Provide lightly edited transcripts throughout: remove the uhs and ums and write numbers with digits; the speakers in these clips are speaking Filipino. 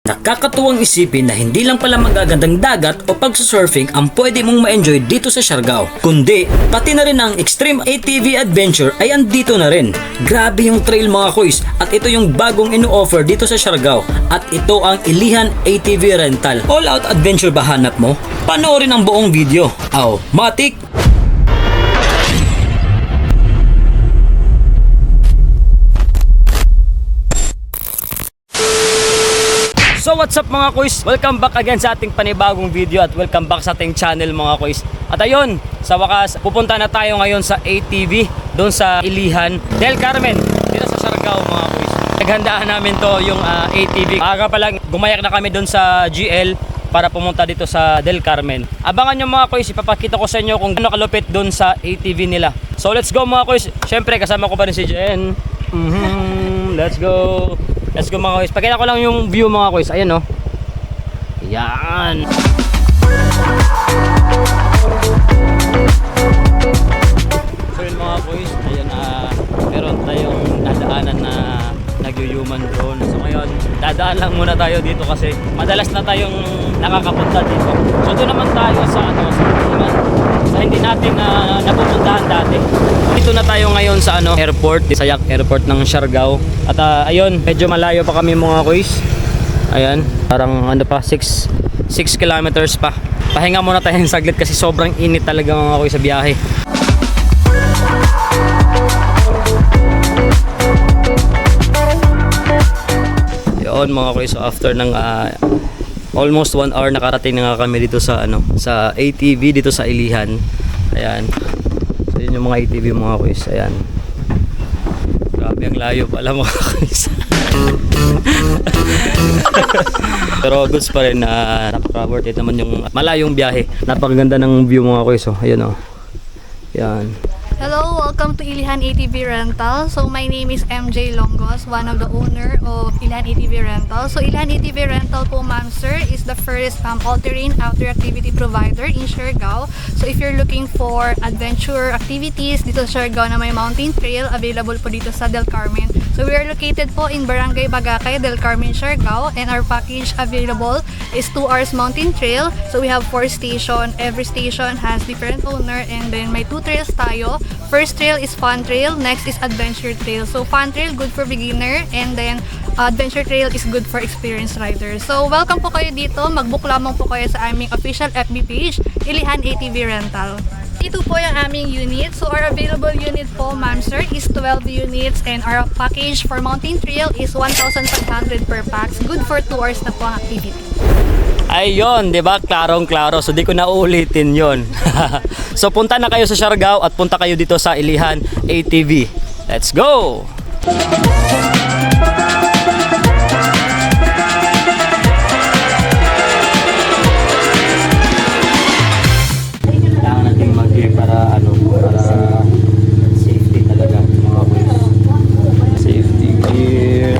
Nakakatuwang isipin na hindi lang pala magagandang dagat o pagsusurfing ang pwede mong ma-enjoy dito sa Siargao, kundi pati na rin ang extreme ATV adventure ay andito na rin. Grabe yung trail mga kuys, at ito yung bagong ino-offer dito sa Siargao, at ito ang Ilihan ATV Rental. All out adventure ba hanap mo? Panoorin ang buong video. Aw, matik! So what's up mga kuys? Welcome back again sa ating panibagong video at welcome back sa ating channel mga kuys. At ayun, sa wakas, pupunta na tayo ngayon sa ATV doon sa Ilihan Del Carmen, dito sa Siargao mga kuys. Naghandaan namin to yung ATV. Aga pa lang, gumayak na kami doon sa GL para pumunta dito sa Del Carmen. Abangan nyo mga kuys, ipapakita ko sa inyo kung ano kalupit doon sa ATV nila. So let's go mga kuys. Syempre kasama ko pa rin si Jen. Let's go. Let's go mga kuys. Pakita ko lang yung view mga kuys. Ayan o. Yan. So yun mga kuys. Ayan, meron tayong dadaanan na nagyuyuman doon. So ngayon, dadaan lang muna tayo dito kasi madalas na tayong nakakapunta dito. So doon naman tayo sa hindi natin napupuntahan dati. Dito na tayo ngayon sa airport, sa Yak Airport ng Siargao. At ayun, medyo malayo pa kami mga kuys. Ayan, parang 6 kilometers pa. Pahinga muna tayo ng saglit kasi sobrang init talaga mga kuys sa biyahe. Yun mga kuys, so after ng almost 1 hour nakarating na nga kami dito sa sa ATV dito sa Ilihan. Ayan. So yun yung mga ATV mga kuys. Ayan. Grabe ang layo pala mga kuys. Pero goods pa rin, napaka-worth it naman yung malayong biyahe. Napakaganda ng view mga kuys. So ayun oh. Ayan. Hello, welcome to Ilihan ATV Rental. So my name is MJ Longos, one of the owner of Ilihan ATV Rental. So Ilihan ATV Rental po ma'am sir is the first all-terrain outdoor activity provider in Siargao. So if you're looking for adventure activities dito sa Siargao na may mountain trail, available po dito sa Del Carmen. So we are located po in Barangay Bagakay, Del Carmen, Siargao, and our package available is 2 hours mountain trail. So we have 4 stations. Every station has different owner, and then may 2 trails tayo. First trail is fun trail, next is adventure trail. So fun trail good for beginner, and then adventure trail is good for experienced riders. So welcome po kayo dito, mag-book lamang po kayo sa aming official FB page, Ilihan ATV Rental. Ito po yung aming unit. So our available unit po ma'am sir is 12 units, and our package for mountain trail is 1,500 per pax. Good for 2 hours na po ang activity. Ayun, 'di ba? Klarong-klaro. So di ko na uulitin 'yon. So punta na kayo sa Siargao at punta kayo dito sa Ilihan ATV. Let's go. Kailangan nating mag-gear para para safety talaga mga boys. Safety gear.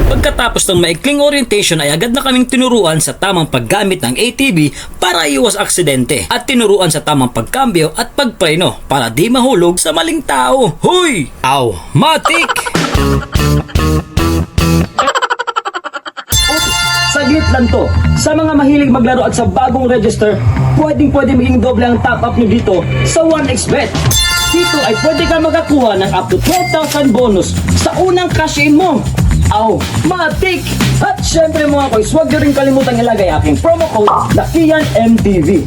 Pagkatapos ng maikling orientation ay agad na kaming tinuruan sa tamang paggamit ng ATV para iwas aksidente, at tinuruan sa tamang pagkambyo at pagpreno para di mahulog sa maling tao. Huy! Aw! Matik! Saglit lang to. Sa mga mahilig maglaro at sa bagong register, pwede maging doble ang top up nyo dito sa 1xBet. Dito ay pwede ka makakuha ng up to 12,000 bonus sa unang cash-in mo. Aw, matik! At syempre mga kuys, huwag nyo rin kalimutang ilagay aking promo code LAKIANMTV.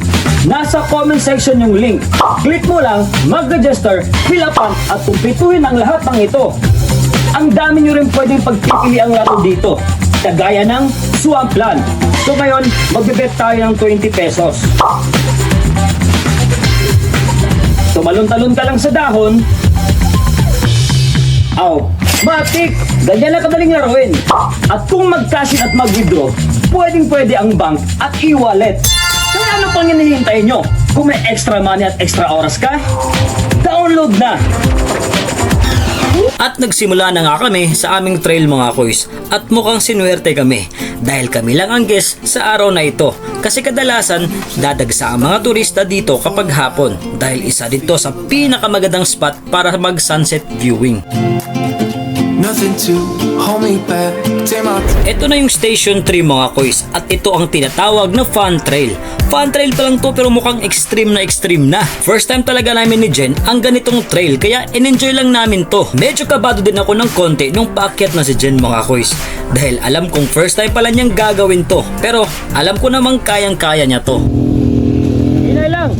Nasa comment section yung link. Click mo lang, mag-register, fill upan at kumpituhin ang lahat ng ito. Ang dami nyo rin pwedeng pagpipili ang laro dito, kagaya ng Swampland. So ngayon, magbibet tayo ng 20 pesos. Tumalon-talon ka lang sa dahon. Aw, matik! Ganyan lang kadaling laruin. At kung mag-cash in at mag-withdraw, pwede ang bank at e-wallet. Kaya ano pang hinihintay nyo? Kung may extra money at extra oras ka, download na! At nagsimula na nga kami sa aming trail mga kuys, at mukhang sinuwerte kami dahil kami lang ang guest sa araw na ito, kasi kadalasan dadagsa ang mga turista dito kapag hapon dahil isa dito sa pinakamagandang spot para mag sunset viewing. Nothing to hold me back. Take my Ito na yung Station 3 mga koys, at ito ang tinatawag na Fun Trail. Fun Trail pa lang to pero mukhang extreme na. First time talaga namin ni Jen ang ganitong trail kaya in-enjoy lang namin to. Medyo kabado din ako ng konti nung paakyat na si Jen mga koys. Dahil alam kong first time pala niyang gagawin to. Pero alam ko namang kayang-kaya niya to. Hinay lang!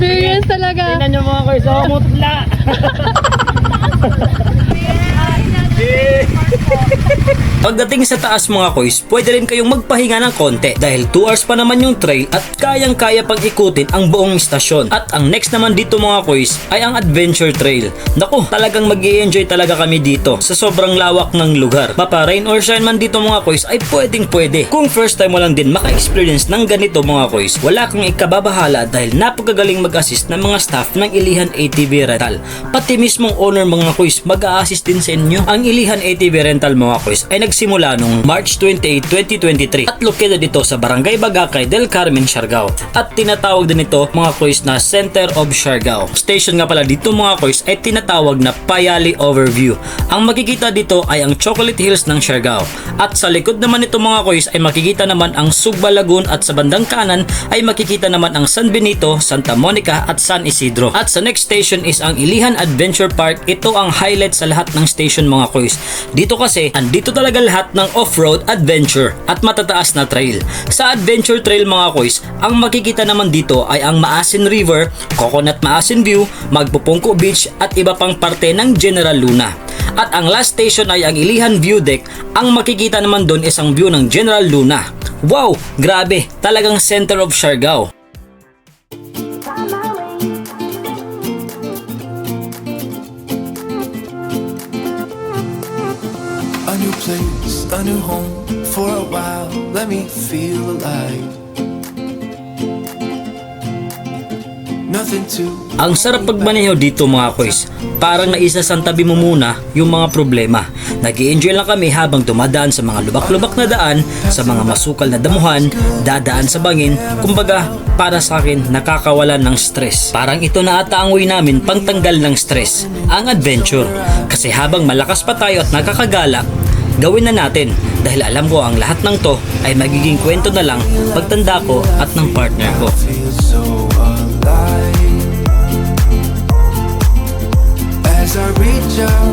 Serious talaga. Tingnan nyo mga koys, oh, mutla! Pagdating sa taas mga koys, pwede rin kayong magpahinga ng konti dahil 2 hours pa naman yung trail at kayang-kaya pang ikutin ang buong istasyon. At ang next naman dito mga koys ay ang Adventure Trail. Naku, talagang mag-i-enjoy talaga kami dito sa sobrang lawak ng lugar. Mapa rain or shine man dito mga koys ay pwedeng-pwede. Kung first time mo lang din maka-experience ng ganito mga koys, wala kang ikababahala dahil napakagaling mag-assist ng mga staff ng Ilihan ATV Rental. Pati mismong owner mga koys mag-a-assist din sa inyo. Ang Ilihan ATV Rental mga koys ay nagsimula noong March 28, 2023 at located ito sa Barangay Bagakay del Carmen, Siargao. At tinatawag din ito mga koys na Center of Siargao. Station nga pala dito mga koys ay tinatawag na Payali Overview. Ang makikita dito ay ang Chocolate Hills ng Siargao. At sa likod naman nito mga koys ay makikita naman ang Sugba Lagoon at sa bandang kanan ay makikita naman ang San Benito, Santa Monica at San Isidro. At sa next station is ang Ilihan Adventure Park. Ito ang highlight sa lahat ng station mga koys. Dito kasi andito talaga lahat ng off-road adventure at matataas na trail. Sa Adventure Trail mga koys, ang makikita naman dito ay ang Maasin River, Coconut Maasin View, Magpupungko Beach at iba pang parte ng General Luna. At ang last station ay ang Ilihan View Deck. Ang makikita naman doon is ang view ng General Luna. Wow! Grabe! Talagang center of Siargao. a new place, a new home. For a while, let me feel alive. Nothing to Ang sarap pagmaneho dito mga koys. Parang naisasantabi mo muna yung mga problema. Nag-i-enjoy lang kami habang dumadaan sa mga lubak-lubak na daan, sa mga masukal na damuhan, dadaan sa bangin. Kumbaga, para sa akin, nakakawalan ng stress. Parang ito na ata ang way namin pangtanggal ng stress, ang adventure. Kasi habang malakas pa tayo at nakakagala, gawin na natin dahil alam ko ang lahat ng to ay magiging kwento na lang pagtanda ko at ng partner ko. feel so alive. As I reach out